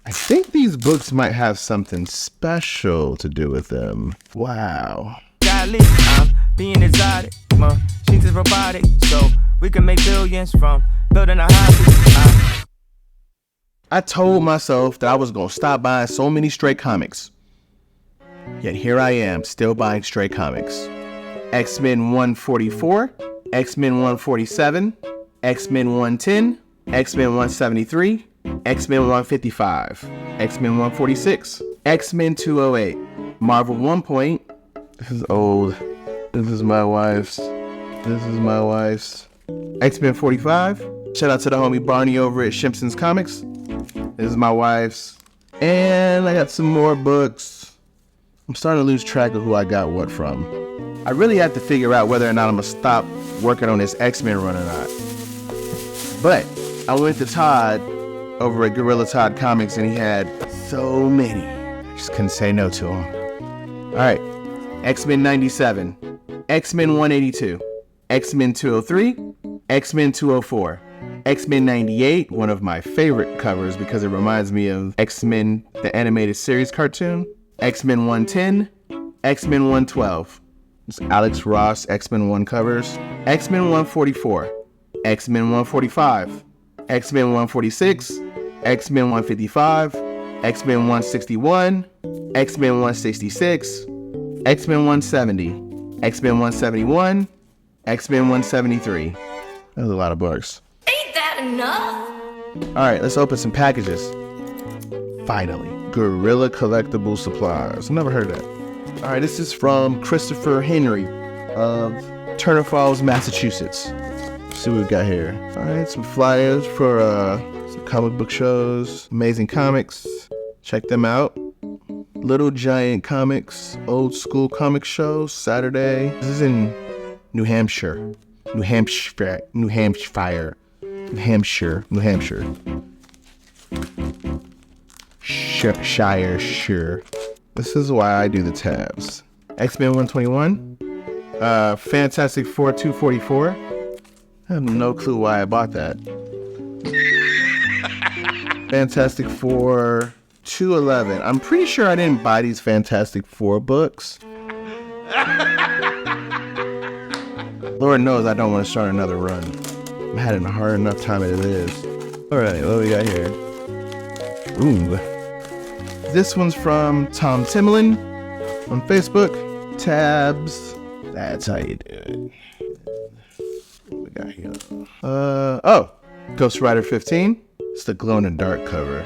I think these books might have something special to do with them. Wow. I'm being exotic, machines is robotic, so we can make billions from building a hobby. I told myself that I was gonna stop buying so many stray comics. Yet here I am, still buying stray comics. X-Men 144, X-Men 147, X-Men 110, X-Men 173, X-Men 155, X-Men 146, X-Men 208, Marvel 1 Point. This is old. This is my wife's. X-Men 45. Shout out to the homie Barney over at Shimpson's Comics. This is my wife's. And I got some more books. I'm starting to lose track of who I got what from. I really have to figure out whether or not I'm gonna stop working on this X-Men run or not. But I went to Todd over at Gorilla Todd Comics and he had so many. I just couldn't say no to him. Alright, X-Men 97, X-Men 182, X-Men 203, X-Men 204, X-Men 98, one of my favorite covers because it reminds me of X-Men, the animated series cartoon, X-Men 110, X-Men 112. It's Alex Ross X-Men 1 covers. X-Men 144, X-Men 145, X-Men 146, X-Men 155, X-Men 161, X-Men 166, X-Men 170, X-Men 171, X-Men 173. That was a lot of books. Ain't that enough? Alright, let's open some packages. Finally. Gorilla Collectible Supplies. Never heard of that. Alright, this is from Christopher Henry of Turner Falls, Massachusetts. Let's see what we got here. Alright, some flyers for some comic book shows. Amazing Comics. Check them out. Little Giant Comics, Old School Comic Show, Saturday. This is in New Hampshire. New Hampshire. Shire, sure. This is why I do the tabs. X-Men 121. Fantastic Four 244. I have no clue why I bought that. Fantastic Four 211. I'm pretty sure I didn't buy these Fantastic Four books. Lord knows I don't want to start another run. I'm having a hard enough time as it is. Alright, what do we got here? Ooh. This one's from Tom Timlin on Facebook. Tabs. That's how you do it. What we got here? Oh, Ghost Rider 15. It's the glow in the dark cover.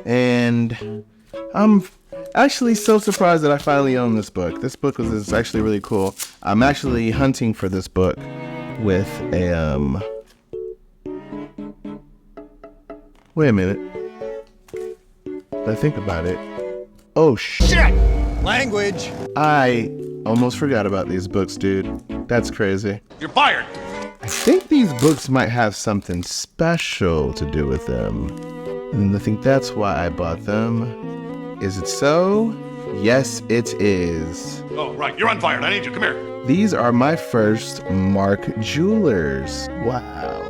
And I'm actually so surprised that I finally own this book. This book is actually really cool. I'm actually hunting for this book with a wait a minute. I think about it. Oh shit! Language! I almost forgot about these books, dude. That's crazy. You're fired! I think these books might have something special to do with them. And I think that's why I bought them. Is it so? Yes, it is. Oh, right. You're unfired. I need you. Come here. These are my first Mark Jewelers. Wow.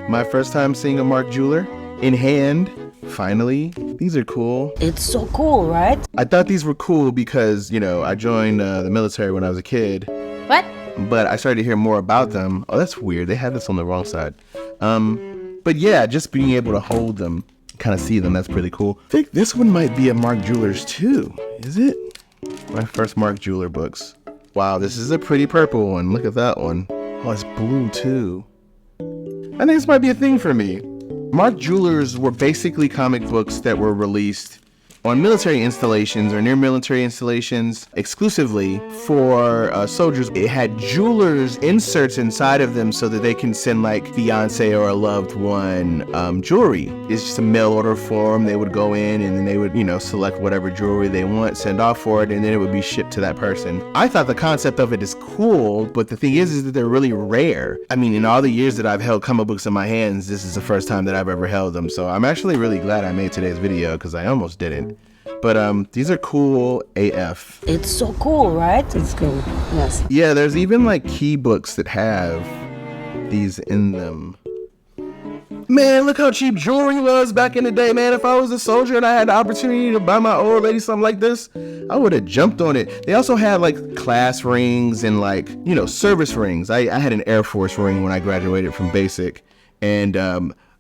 My first time seeing a Mark Jeweler in hand. Finally. These are cool. It's so cool, right? I thought these were cool because, you know, I joined the military when I was a kid. What? But I started to hear more about them. Oh, that's weird. They had this on the wrong side. But yeah, just being able to hold them, kind of see them, that's pretty cool. I think this one might be a Mark Jewelers too. Is it? My first Mark Jeweler books. Wow, this is a pretty purple one. Look at that one. Oh, it's blue too. I think this might be a thing for me. Mark Jewelers were basically comic books that were released on military installations or near military installations exclusively for soldiers. It had jewelers inserts inside of them so that they can send like fiance or a loved one jewelry. It's just a mail order form. They would go in and then they would, you know, select whatever jewelry they want, send off for it, and then it would be shipped to that person. I thought the concept of it is cool, but the thing is that they're really rare. I mean, in all the years that I've held comic books in my hands, this is the first time that I've ever held them. So I'm actually really glad I made today's video because I almost didn't. But these are cool AF. It's so cool, right? It's cool, yes. Yeah, there's even like key books that have these in them. Man, look how cheap jewelry was back in the day, man. If I was a soldier and I had the opportunity to buy my old lady something like this, I would have jumped on it. They also had like class rings and like, you know, service rings. I had an Air Force ring when I graduated from basic. And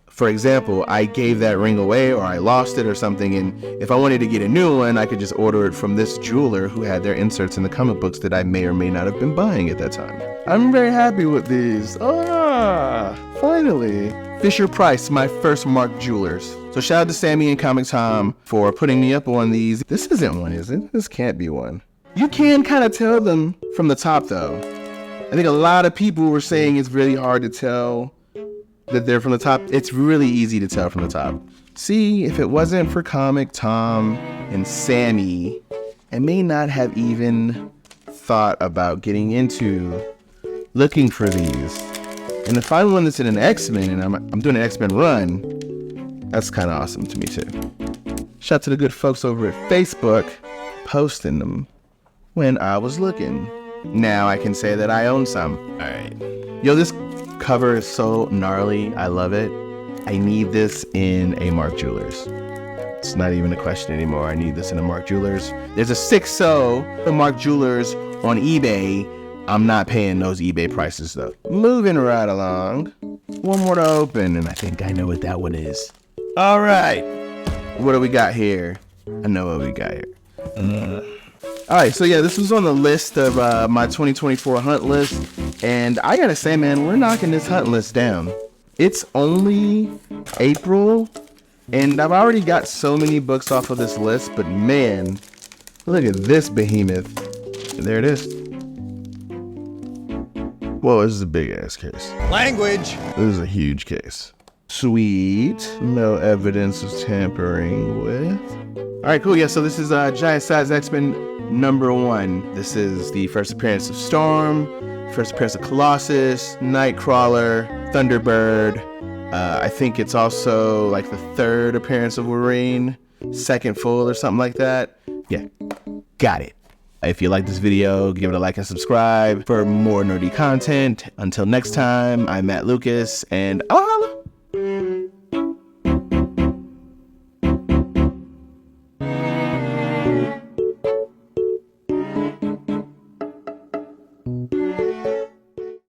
for example, I gave that ring away or I lost it or something. And if I wanted to get a new one, I could just order it from this jeweler who had their inserts in the comic books that I may or may not have been buying at that time. I'm very happy with these. Finally. Fisher-Price, my first marked jewelers. So shout out to Sammy and Comic Tom for putting me up on these. This isn't one, is it? This can't be one. You can kind of tell them from the top though. I think a lot of people were saying it's really hard to tell that they're from the top. It's really easy to tell from the top. See, if it wasn't for Comic Tom and Sammy, I may not have even thought about getting into looking for these. And if I won this in an X-Men and I'm doing an X-Men run, that's kind of awesome to me too. Shout out to the good folks over at Facebook posting them when I was looking. Now I can say that I own some. All right. Yo, this cover is so gnarly. I love it. I need this in a Mark Jewelers. It's not even a question anymore. I need this in a Mark Jewelers. There's a 6.0 Mark Jewelers on eBay. I'm not paying those eBay prices though. Moving right along. One more to open, and I think I know what that one is. All right. What do we got here? I know what we got here. All right, so yeah, this was on the list of my 2024 hunt list, and I gotta say, man, we're knocking this hunt list down. It's only April, and I've already got so many books off of this list, but man, look at this behemoth. There it is. Whoa, this is a big ass case. Language. This is a huge case. Sweet. No evidence of tampering with. All right, cool. Yeah, so this is Giant Size X-Men #1. This is the first appearance of Storm, first appearance of Colossus, Nightcrawler, Thunderbird. I think it's also like the third appearance of Wolverine, second full or something like that. Yeah, got it. If you like this video, give it a like and subscribe for more nerdy content. Until next time, I'm Matt Lucas, and I'll holla.